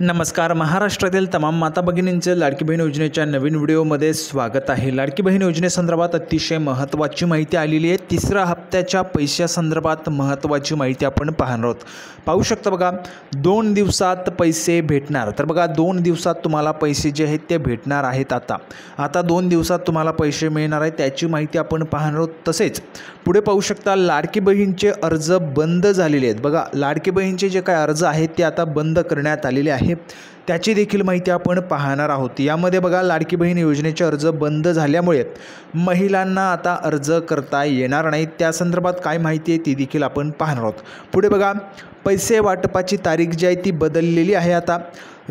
नमस्कार. महाराष्ट्रातील तमाम माता भगिनींचे लाडकी बहीण योजनेच्या नवीन व्हिडिओमध्ये स्वागत आहे. लाडकी बहीण योजनेसंदर्भात अतिशय महत्त्वाची माहिती आलेली आहे. तिसऱ्या हप्त्याच्या पैशासंदर्भात महत्त्वाची माहिती आपण पाहणार आहोत. पाहू शकता बघा, 2 दिवसात पैसे भेटणार. तर बघा 2 दिवसात तुम्हाला पैसे जे आहेत ते भेटणार आहेत. आता 2 दिवसात तुम्हाला पैसे मिळणार आहेत त्याची माहिती आपण पाहणार आहोत. तसेच पुढे पाहू शकता लाडकी बहीणचे अर्ज बंद झालेले आहेत. बघा लाडकी बहीणचे जे काही अर्ज आहेत ते आता बंद करण्यात आलेले आहे, त्याची देखील माहिती आपण पाहणार आहोत. यामध्ये बघा लाडकी बहीण योजनेचे अर्ज बंद झाल्यामुळे महिलांना आता अर्ज करता येणार नाही. त्या संदर्भात काय माहिती आहे ती देखील आपण पाहणार आहोत. पुढे बघा पैसे वाटपाची तारीख जी आहे ती बदललेली आहे. आता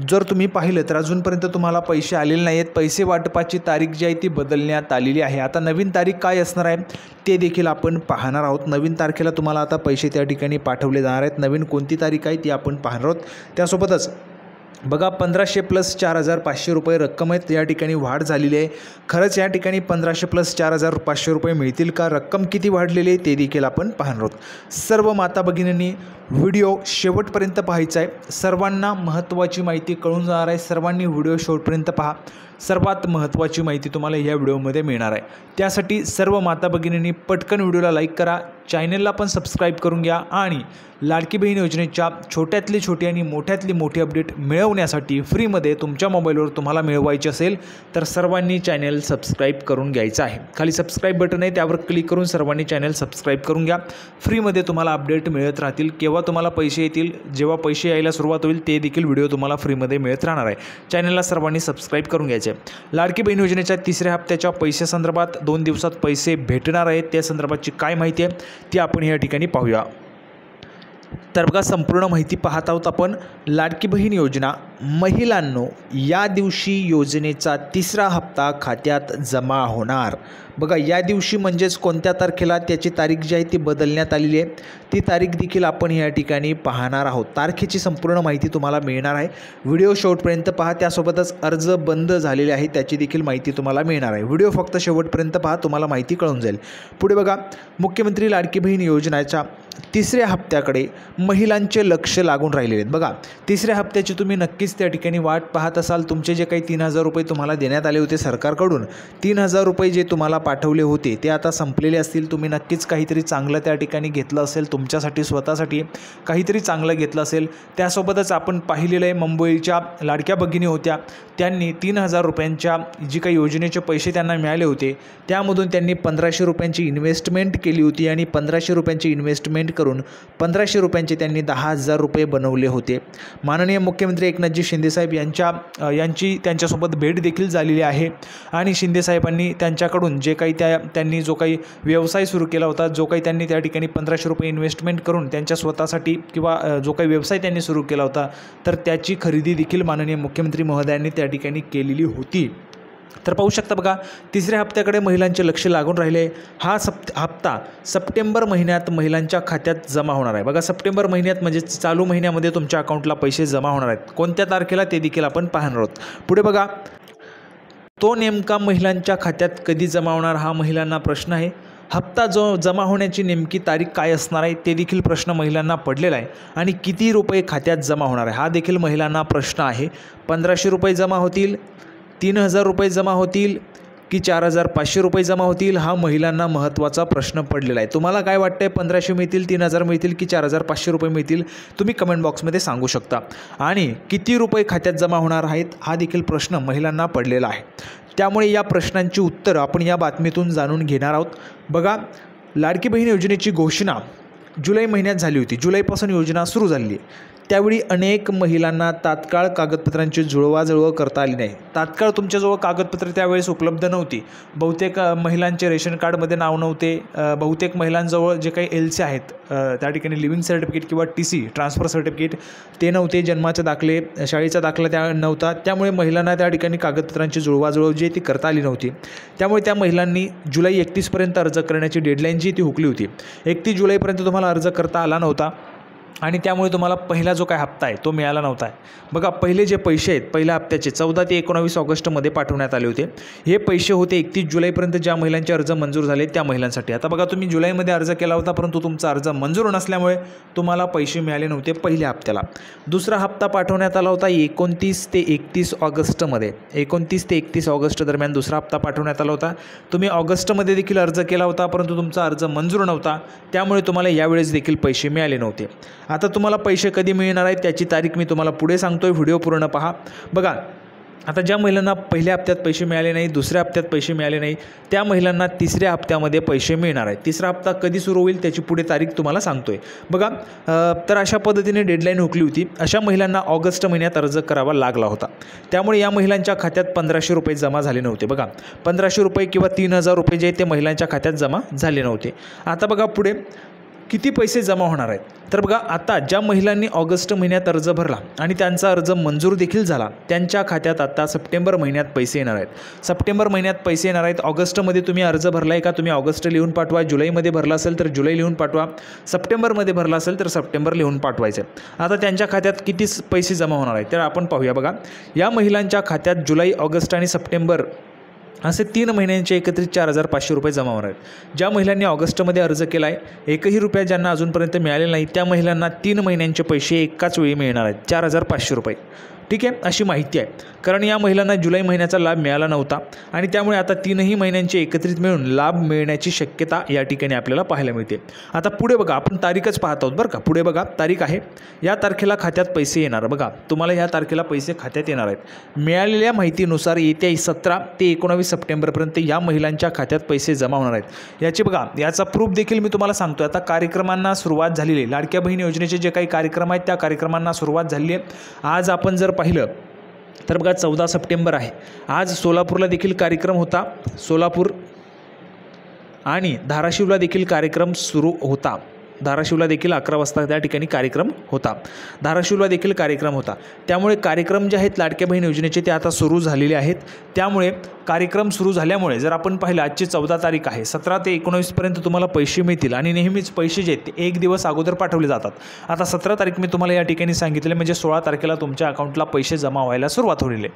जर तुम्ही पाहिलं तर अजूनपर्यंत तुम्हाला पैसे आलेले नाही आहेत. पैसे वाटपाची तारीख जी आहे ती बदलण्यात आलेली आहे. आता नवीन तारीख काय असणार आहे ते देखील आपण पाहणार आहोत. नवीन तारखेला तुम्हाला आता पैसे त्या ठिकाणी पाठवले जाणार आहेत. नवीन कोणती तारीख आहे ती आपण पाहणार आहोत. त्यासोबतच बघा 1500 + 4500 रुपये रक्कम आहेत. या ठिकाणी वाढ झालेली आहे. खरंच या ठिकाणी 1500 + 4500 रुपये मिळतील का? रक्कम किती वाढलेली आहे ते देखील आपण पाहणार आहोत. सर्व माता भगिनींनी व्हिडिओ शेवटपर्यंत पाहायचा आहे. सर्वांना महत्त्वाची माहिती कळून जाणार आहे. सर्वांनी व्हिडिओ शेवटपर्यंत पहा. सर्वात महत्त्वाची माहिती तुम्हाला या व्हिडिओमध्ये मिळणार आहे. त्यासाठी सर्व माता भगिनींनी पटकन व्हिडिओला लाईक करा, चॅनलला पण सबस्क्राईब करून घ्या आणि लाडकी बहीण योजनेच्या छोट्यातली छोटी आणि मोठ्यातली मोठी अपडेट मिळवण्यासाठी फ्रीमध्ये तुमच्या मोबाईलवर तुम्हाला मिळवायची असेल तर सर्वांनी चॅनल सबस्क्राईब करून घ्यायचं आहे. खाली सबस्क्राईब बटन आहे, त्यावर क्लिक करून सर्वांनी चॅनल सबस्क्राईब करून घ्या. फ्रीमध्ये तुम्हाला अपडेट मिळत राहतील. केव्हा तुम्हाला पैसे येतील, जेव्हा पैसे यायला सुरुवात होईल ते देखील व्हिडिओ तुम्हाला फ्रीमध्ये मिळत राहणार आहे. चॅनलला सर्वांनी सबस्क्राईब करून घ्यायचे. लाडकी बहीण योजनेच्या तिसऱ्या हप्त्याच्या पैशासंदर्भात 2 दिवसात पैसे भेटणार आहेत. त्या संदर्भाची काय माहिती आहे ती आपण या ठिकाणी पाहूया. तर बघा संपूर्ण माहिती पाहत आहोत आपण. लाडकी बहीण योजना महिलांनो, या दिवशी योजनेचा तिसरा हप्ता खात्यात जमा होणार. बघा या दिवशी म्हणजेच कोणत्या तारखेला त्याची तारीख जी आहे ती बदलण्यात आलेली आहे. ती तारीख देखील आपण या ठिकाणी पाहणार आहोत. तारखेची संपूर्ण माहिती तुम्हाला मिळणार आहे. व्हिडिओ शेवटपर्यंत पहा. त्यासोबतच अर्ज बंद झालेले आहे त्याची देखील माहिती तुम्हाला मिळणार आहे. व्हिडिओ फक्त शेवटपर्यंत पहा, तुम्हाला माहिती कळून जाईल. पुढे बघा मुख्यमंत्री लाडकी बहीण योजनेच्या तिसऱ्या हप्त्याकडे महिलांचे लक्ष लागून राहिलेले आहेत. बघा तिसऱ्या हप्त्याची तुम्ही नक्कीच त्या ठिकाणी वाट पाहत असाल. तुमचे जे काही 3000 रुपये तुम्हाला देण्यात आले होते सरकारकडून, 3000 रुपये जे तुम्हाला पाठवले होते ते आता संपलेले असतील. तुम्ही नक्कीच काहीतरी चांगलं त्या ठिकाणी घेतलं असेल, तुमच्यासाठी स्वतःसाठी काहीतरी चांगलं घेतलं असेल. त्यासोबतच आपण पाहिलेलं आहे मुंबईच्या लाडक्या भगिनी होत्या, त्यांनी 3000 रुपयांच्या जी काही योजनेचे पैसे त्यांना मिळाले होते त्यामधून त्यांनी 1500 रुपयांची इन्व्हेस्टमेंट केली होती आणि 1500 रुपयांची इन्व्हेस्टमेंट करून 1500 रुपयांचे त्यांनी 10,000 रुपये बनवले होते. माननीय मुख्यमंत्री एकनाथजी शिंदेसाहेब यांची त्यांच्यासोबत भेट देखील झालेली आहे आणि शिंदेसाहेबांनी त्यांच्याकडून जे काही त्यांनी जो काही व्यवसाय सुरू केला होता, जो काही त्यांनी त्या ठिकाणी 1500 रुपये इन्व्हेस्टमेंट करून त्यांच्या स्वतःसाठी किंवा जो काही व्यवसाय त्यांनी सुरू केला होता तर त्याची खरेदी देखील माननीय मुख्यमंत्री महोदयांनी त्या ठिकाणी केलेली होती. तर पाहू शकता बघा तिसऱ्या हप्त्याकडे महिलांचे लक्ष लागून राहिले. हा हप्ता सप्टेंबर महिन्यात महिलांच्या खात्यात जमा होणार आहे. बघा सप्टेंबर महिन्यात म्हणजे चालू महिन्यामध्ये तुमच्या अकाउंटला पैसे जमा होणार आहेत. कोणत्या तारखेला ते देखील आपण पाहणार आहोत. पुढे बघा तो नेमका महिलांच्या खात्यात कधी जमा होणार हा महिलांना प्रश्न आहे. हप्ता जमा होण्याची नेमकी तारीख काय असणार आहे ते देखील प्रश्न महिलांना पडलेला आहे. आणि किती रुपये खात्यात जमा होणार आहे हा देखील महिलांना प्रश्न आहे. 1500 रुपये जमा होतील, 3000 रुपये जमा होतील की 4500 रुपये जमा होतील हा महिलांना महत्त्वाचा प्रश्न पडलेला आहे. तुम्हाला काय वाटतं आहे, 1500 मिळतील, 3000 मिळतील की 4500 रुपये मिळतील? तुम्ही कमेंट बॉक्समध्ये सांगू शकता. आणि किती रुपये खात्यात जमा होणार आहेत हा देखील प्रश्न महिलांना पडलेला आहे. त्यामुळे या प्रश्नांची उत्तरं आपण या बातमीतून जाणून घेणार आहोत. बघा लाडकी बहीण योजनेची घोषणा जुलै महिन्यात झाली होती. जुलैपासून योजना सुरू झाली आहे. त्यावेळी अनेक महिलांना तात्काळ कागदपत्रांची जुळवाजुळव करता आली नाही. तात्काळ तुमच्याजवळ कागदपत्रे त्यावेळेस उपलब्ध नव्हती. बहुतेक महिलांचे रेशन कार्डमध्ये नाव नव्हते. बहुतेक महिलांजवळ जे काही LC आहेत त्या ठिकाणी लिव्हिंग सर्टिफिकेट किंवा TC ट्रान्सफर सर्टिफिकेट ते नव्हते. जन्माचे दाखले, शाळेचा दाखला त्या नव्हता. त्यामुळे महिलांना त्या ठिकाणी कागदपत्रांची जुळवाजुळव जी ती करता आली नव्हती. त्यामुळे त्या महिलांनी जुलै 31 पर्यंत अर्ज करण्याची डेडलाईन जी ती हुकली होती. 31 जुलैपर्यंत तुम्हाला अर्ज करता आला नव्हता. आणि त्यामुळे तुम्हाला पहिला जो काय हप्ता आहे तो मिळाला नव्हता आहे. बघा पहिले जे पैसे आहेत पहिल्या हप्त्याचे 14 ते 19 ऑगस्टमध्ये पाठवण्यात आले होते. हे पैसे होते 31 जुलैपर्यंत ज्या महिलांचे अर्ज मंजूर झाले त्या महिलांसाठी. आता बघा तुम्ही जुलैमध्ये अर्ज केला होता परंतु तुमचा अर्ज मंजूर नसल्यामुळे तुम्हाला पैसे मिळाले नव्हते पहिल्या हप्त्याला. दुसरा हप्ता पाठवण्यात आला होता 29 ते 31 ऑगस्टमध्ये. 29 ते 31 ऑगस्ट दरम्यान दुसरा हप्ता पाठवण्यात आला होता. तुम्ही ऑगस्टमध्ये देखील अर्ज केला होता परंतु तुमचा अर्ज मंजूर नव्हता त्यामुळे तुम्हाला यावेळेस देखील पैसे मिळाले नव्हते. आता तुम्हाला पैसे कधी मिळणार आहेत त्याची तारीख मी तुम्हाला पुढे सांगतोय, व्हिडिओ पूर्ण पहा. बघा आता ज्या महिलांना पहिल्या हप्त्यात पैसे मिळाले नाही, दुसऱ्या हप्त्यात पैसे मिळाले नाही, त्या महिलांना तिसऱ्या हप्त्यामध्ये पैसे मिळणार आहेत. तिसरा हप्ता कधी सुरू होईल त्याची पुढे तारीख तुम्हाला सांगतोय. बघा तर अशा पद्धतीने डेडलाईन हुकली होती. अशा महिलांना ऑगस्ट महिन्यात अर्ज करावा लागला होता. त्यामुळे या महिलांच्या खात्यात 1500 रुपये जमा झाले नव्हते. बघा 1500 रुपये किंवा 3000 रुपये जे ते महिलांच्या खात्यात जमा झाले नव्हते. आता बघा पुढे किती पैसे जमा होणार आहेत. तर बघा आता ज्या महिलांनी ऑगस्ट महिन्यात अर्ज भरला आणि त्यांचा अर्ज मंजूर देखील झाला त्यांच्या खात्यात आता सप्टेंबर महिन्यात पैसे येणार आहेत. सप्टेंबर महिन्यात पैसे येणार आहेत. ऑगस्टमध्ये तुम्ही अर्ज भरला आहे का तुम्ही ऑगस्ट लिहून पाठवा. जुलैमध्ये भरला असेल तर जुलै लिहून पाठवा. सप्टेंबरमध्ये भरला असेल तर सप्टेंबर लिहून पाठवायचं. आता त्यांच्या खात्यात किती पैसे जमा होणार आहेत तर आपण पाहूया. बघा या महिलांच्या खात्यात जुलै, ऑगस्ट आणि सप्टेंबर असे 3 महिन्यांचे एकत्रित 4500 रुपये जमा होणार आहेत. ज्या महिलांनी ऑगस्टमध्ये अर्ज केला आहे, एकही रुपया ज्यांना अजूनपर्यंत मिळालेला नाही त्या महिलांना 3 महिन्यांचे पैसे एकाच वेळी मिळणार आहेत, 4500 रुपये. ठीक आहे, अशी माहिती आहे. कारण या महिलांना जुलै महिन्याचा लाभ मिळाला नव्हता आणि त्यामुळे आता 3ही महिन्यांचे एकत्रित मिळून लाभ मिळण्याची शक्यता या ठिकाणी आपल्याला पाहायला मिळते. आता पुढे बघा आपण तारीखच पाहत आहोत बरं का. पुढे बघा तारीख आहे या तारखेला खात्यात पैसे येणार. बघा तुम्हाला या तारखेला पैसे खात्यात येणार आहेत. मिळालेल्या माहितीनुसार येत्या 17 ते 19 सप्टेंबरपर्यंत या महिलांच्या खात्यात पैसे जमा होणार आहेत. याचे बघा याचा प्रूफ देखील मी तुम्हाला सांगतो. आता कार्यक्रमांना सुरुवात झालेली आहे. लाडक्या बहीण योजनेचे जे काही कार्यक्रम आहेत त्या कार्यक्रमांना सुरुवात झालेली आहे. आज आपण जर पाहिलं तर बघा 14 सप्टेंबर आहे. आज सोलापूरला देखील कार्यक्रम होता. सोलापूर आणि धाराशिवला देखील कार्यक्रम सुरू होता. धाराशिवला देखील 11 वाजता त्या ठिकाणी कार्यक्रम होता. धाराशिवला देखील कार्यक्रम होता. त्यामुळे कार्यक्रम जे आहेत लाडक्या बहीण योजनेचे ते आता सुरू झालेले आहेत. त्यामुळे कार्यक्रम सुरू झाल्यामुळे जर आपण पाहिलं आजची 14 तारीख आहे, 17 ते 19पर्यंत तुम्हाला पैसे मिळतील आणि नेहमीच पैसे जे आहेत ते 1 दिवस अगोदर पाठवले जातात. आता 17 तारीख मी तुम्हाला या ठिकाणी सांगितले म्हणजे 16 तारखेला तुमच्या अकाउंटला पैसे जमा व्हायला सुरुवात होईल.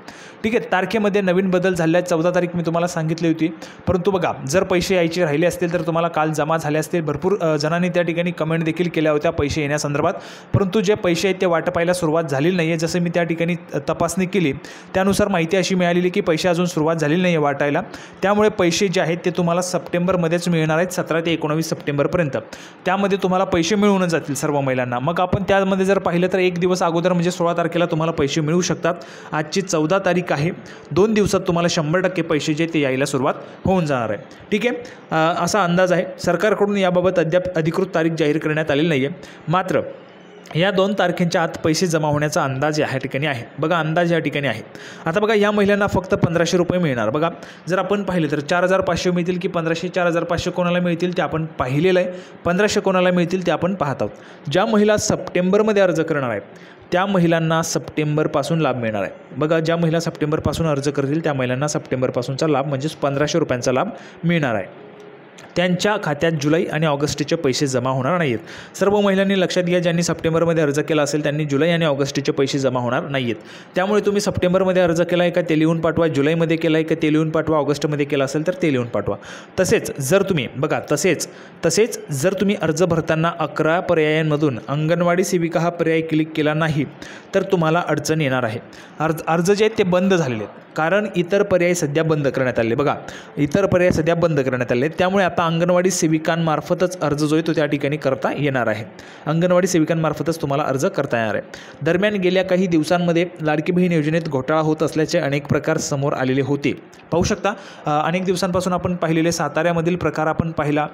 ठीक आहे, तारखेमध्ये नवीन बदल झाले आहेत. 14 तारीख मी तुम्हाला सांगितली होती परंतु बघा जर पैसे यायचे राहिले असतील तर तुम्हाला काल जमा झाले असतील. भरपूर जणांनी त्या ठिकाणी कमेंट देखील केल्या होत्या पैसे येण्यासंदर्भात, परंतु जे पैसे आहेत ते वाटपायला सुरुवात झालेली नाही आहे. जसं मी त्या ठिकाणी तपासणी केली त्यानुसार माहिती अशी मिळालेली की पैसे अजून सुरुवात झालेली नाही आहे वाटायला. त्यामुळे पैसे जे आहेत ते तुम्हाला सप्टेंबरमध्येच मिळणार आहेत 17 ते 19 सप्टेंबरपर्यंत. त्यामध्ये तुम्हाला पैसे मिळूनच जातील सर्व महिलांना. मग आपण त्यामध्ये जर पाहिलं तर 1 दिवस अगोदर म्हणजे 16 तारखेला तुम्हाला पैसे मिळू शकतात. आजची 14 तारीख आहे. 2 दिवसात तुम्हाला 100% पैसे जे ते यायला सुरुवात होऊन जाणार आहे. ठीक आहे, असा अंदाज आहे. सरकारकडून याबाबत अद्याप अधिकृत तारीख जाहीर करण्यात आलेली नाही आहे. मात्र या 2 तारखेच्या आत पैसे जमा होण्याचा अंदाज या ठिकाणी आहे. बघा अंदाज या ठिकाणी आहे. आता बघा या महिलांना फक्त 1500 रुपये मिळणार. बघा जर आपण पाहिलं तर 4500 मिळतील की 1500, 4500 कोणाला मिळतील ते आपण पाहिलेलं आहे. 1500 कोणाला मिळतील ते आपण पाहत आहोत. ज्या महिला सप्टेंबरमध्ये अर्ज करणार आहेत त्या महिलांना सप्टेंबरपासून लाभ मिळणार आहे. बघा ज्या महिला सप्टेंबरपासून अर्ज करतील त्या महिलांना सप्टेंबरपासूनचा लाभ म्हणजेच 1500 रुपयांचा लाभ मिळणार आहे. त्यांच्या खात्यात जुलै आणि ऑगस्टचे पैसे जमा होणार नाहीत. सर्व महिलांनी लक्षात घ्या ज्यांनी सप्टेंबरमध्ये अर्ज केला असेल त्यांनी जुलै आणि ऑगस्टचे पैसे जमा होणार नाहीत. त्यामुळे तुम्ही सप्टेंबरमध्ये अर्ज केला आहे का ते लिहून पाठवा, जुलैमध्ये केला आहे का ते लिहून पाठवा, ऑगस्टमध्ये केला असेल तर ते लिहून पाठवा. तसेच जर तुम्ही बघा तसेच जर तुम्ही अर्ज भरताना 11 पर्यायांमधून अंगणवाडी सेविका हा पर्याय क्लिक केला नाही तर तुम्हाला अडचण येणार आहे. अर्ज जे आहेत ते बंद झालेले आहेत कारण इतर पर्याय सध्या बंद करण्यात आले. बघा इतर पर्याय सध्या बंद करण्यात आले. त्यामुळे आता अंगणवाडी सेविकांमार्फतच अर्ज जो आहे तो त्या ठिकाणी करता येणार आहे. अंगणवाडी सेविकांमार्फतच तुम्हाला अर्ज करता येणार आहे. दरम्यान गेल्या काही दिवसांमध्ये लाडकी बहीण योजनेत घोटाळा होत असल्याचे अनेक प्रकार समोर आलेले होते. पाहू शकता अनेक दिवसांपासून आपण पाहिलेले साताऱ्यामधील प्रकार आपण पाहिला.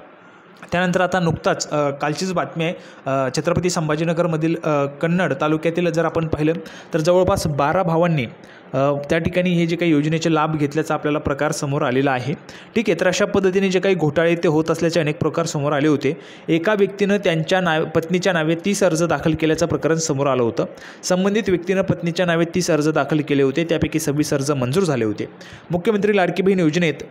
त्यानंतर आता नुकताच कालचीच बातमी आहे छत्रपती संभाजीनगरमधील कन्नड तालुक्यातील जर आपण पाहिलं तर जवळपास 12 भावांनी त्या ठिकाणी हे जे काही योजनेचे लाभ घेतल्याचा आपल्याला प्रकार समोर आलेला आहे. ठीक आहे, तर अशा पद्धतीने जे काही घोटाळे ते होत असल्याचे अनेक प्रकार समोर आले होते. एका व्यक्तीनं त्यांच्या पत्नीच्या नावे 30 अर्ज दाखल केल्याचं प्रकरण समोर आलं होतं. संबंधित व्यक्तीनं पत्नीच्या नावे 30 अर्ज दाखल केले होते. त्यापैकी 26 अर्ज मंजूर झाले होते. मुख्यमंत्री लाडकी बहीण योजनेत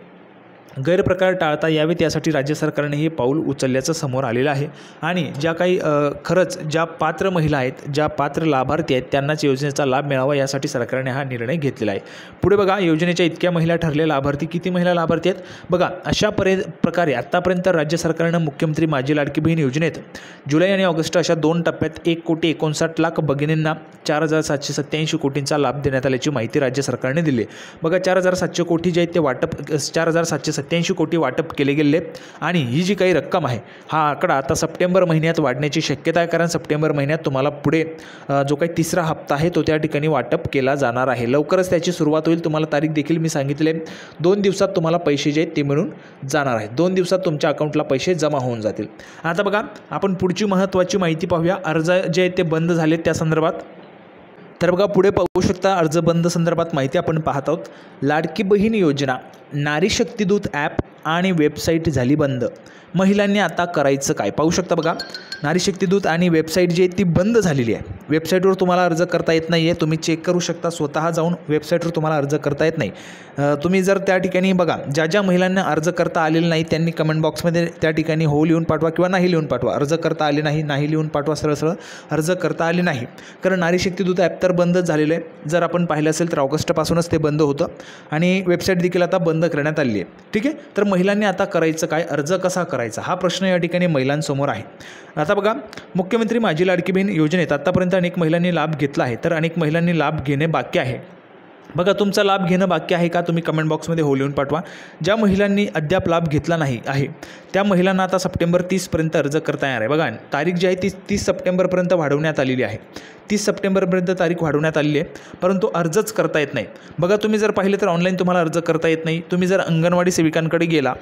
गैरप्रकार टाळता यावेत यासाठी राज्य सरकारने हे पाऊल उचलल्याचं समोर आलेलं आहे। आणि ज्या काही खरंच ज्या पात्र महिला आहेत, ज्या पात्र लाभार्थी आहेत त्यांनाच योजनेचा लाभ मिळावा यासाठी सरकारने हा निर्णय घेतलेला आहे। पुढे बघा, योजनेच्या इतक्या महिला ठरले लाभार्थी, किती महिला लाभार्थी आहेत बघा। अशा प्रकारे आत्तापर्यंत राज्य सरकारनं मुख्यमंत्री माझी लाडकी बहीण योजनेत जुलै आणि ऑगस्ट अशा 2 टप्प्यात 1,59,00,000 भगिनींना 4,787 कोटींचा लाभ देण्यात आल्याची माहिती राज्य सरकारने दिली आहे। बघा, 4,700 कोटी जे आहेत ते वाटप 4,787 कोटी वाटप केले गेले आणि ही जी काही रक्कम आहे हा आकडा आता सप्टेंबर महिन्यात वाढण्याची शक्यता आहे, कारण सप्टेंबर महिन्यात तुम्हाला पुढे जो काही तिसरा हप्ता आहे तो त्या ठिकाणी वाटप केला जाणार आहे। लवकरच त्याची सुरुवात होईल। तुम्हाला तारीख देखील मी सांगितले, 2 दिवसात तुम्हाला पैसे जे आहेत ते मिळून जाणार आहेत। 2 दिवसात तुमच्या अकाउंटला पैसे जमा होऊन जातील। आता बघा, आपण पुढची महत्त्वाची माहिती पाहूया। अर्ज जे आहेत ते बंद झाले त्या संदर्भात। तर बघा, पुढे पाहू शकता अर्ज बंद संदर्भात माहिती आपण पाहत आहोत। लाडकी बहीण योजना, नारी शक्ती दूत ॲप आणि वेबसाईट झाली बंद। महिलांनी आता करायचं काय पाहू शकता बघा। नारी शक्ती दूत आणि वेबसाईट जी आहे ती बंद झालेली आहे। वेबसाईटवर तुम्हाला अर्ज करता येत नाही आहे, तुम्ही चेक करू शकता, स्वतः जाऊन वेबसाईटवर तुम्हाला अर्ज करता येत नाही। तुम्ही जर त्या ठिकाणी बघा, ज्या महिलांना अर्ज करता आलेलं नाही त्यांनी कमेंट बॉक्समध्ये त्या ठिकाणी हो लिहून पाठवा किंवा नाही लिहून पाठवा। अर्ज करता आले नाही, नाही लिहून पाठवा, सरळ सरळ अर्ज करता आले नाही। कारण नारी शक्ती दूत ॲप तर बंदच झालेलं आहे। जर आपण पाहिलं असेल तर ऑगस्टपासूनच ते बंद होतं आणि वेबसाईट देखील आता बंद करण्यात आली आहे। ठीक आहे, तर महिलांनी आता करायचं काय, अर्ज कसा करायचा हा प्रश्न या ठिकाणी महिलांसमोर आहे। आता बघा, मुख्यमंत्री माझी लाडकी बहीण योजनेत आतापर्यंत अनेक महिलांनी लाभ घेतला आहे, तर अनेक महिलांनी लाभ घेणे बाकी आहे। बघा, तुमचा लाभ घेणं बाकी आहे का, तुम्ही कमेंट बॉक्समध्ये हो लिहून पाठवा। ज्या महिलांनी अद्याप लाभ घेतला नाही आहे त्या महिलांना आता सप्टेंबर 30पर्यंत अर्ज करता येणार आहे। बघा, तारीख जी आहे ती 30 सप्टेंबरपर्यंत वाढवण्यात आलेली आहे। 30 सप्टेंबरपर्यंत तारीख वाढवण्यात आलेली आहे, परंतु अर्जच करता येत नाही। बघा, तुम्ही जर पाहिलं तर ऑनलाईन तुम्हाला अर्ज करता येत नाही। तुम्ही जर अंगणवाडी सेविकांकडे गेला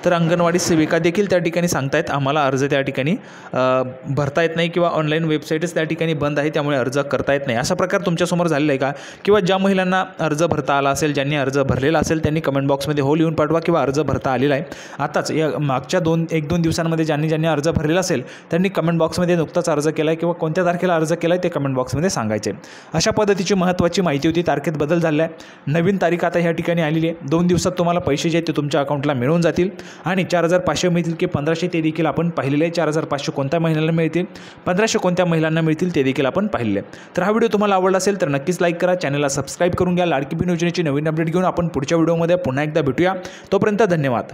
तर अंगणवाडी सेविका देखील त्या ठिकाणी सांगतायत आम्हाला अर्ज त्या ठिकाणी भरता येत नाही किंवा ऑनलाईन वेबसाईटच त्या ठिकाणी बंद आहे, त्यामुळे अर्ज करता येत नाही। असा प्रकार तुमच्यासमोर झालेला आहे का, किंवा ज्या महिलांना अर्ज भरता आला असेल, ज्यांनी अर्ज भरलेला असेल त्यांनी कमेंट बॉक्समध्ये हो लिहून पाठवा किंवा अर्ज भरता आलेला आहे। आताच या मागच्या 1-2 दिवसांमध्ये ज्यांनी अर्ज भरलेला असेल त्यांनी कमेंट बॉक्समध्ये नुकताच अर्ज केला आहे किंवा कोणत्या तारखेला अर्ज केला आहे ते कमेंट बॉक्समध्ये सांगायचे। अशा पद्धतीची महत्त्वाची माहिती होती। तारखेत बदल झाला आहे, नवीन तारीख आता ह्या ठिकाणी आलेली आहे। 2 दिवसात तुम्हाला पैसे जे आहेत ते तुमच्या अकाउंटला मिळून जातील आणि 4,500 मिळतील की 1,500 ते देखील आपण पाहिलेले आहे। 4,500 कोणत्या महिलांना मिळतील, 1,500 कोणत्या महिलांना मिळतील ते देखील आपण पाहिलेले आहे। तर हा व्हिडिओ तुम्हाला आवडला असेल तर नक्कीच लाईक करा, चॅनलला सबस्क्राईब करून घ्या। लाडकी बहीण योजनेची नवीन अपडेट घेऊन आपण पुढच्या व्हिडिओमध्ये पुन्हा एकदा भेटूया। तोपर्यंत धन्यवाद।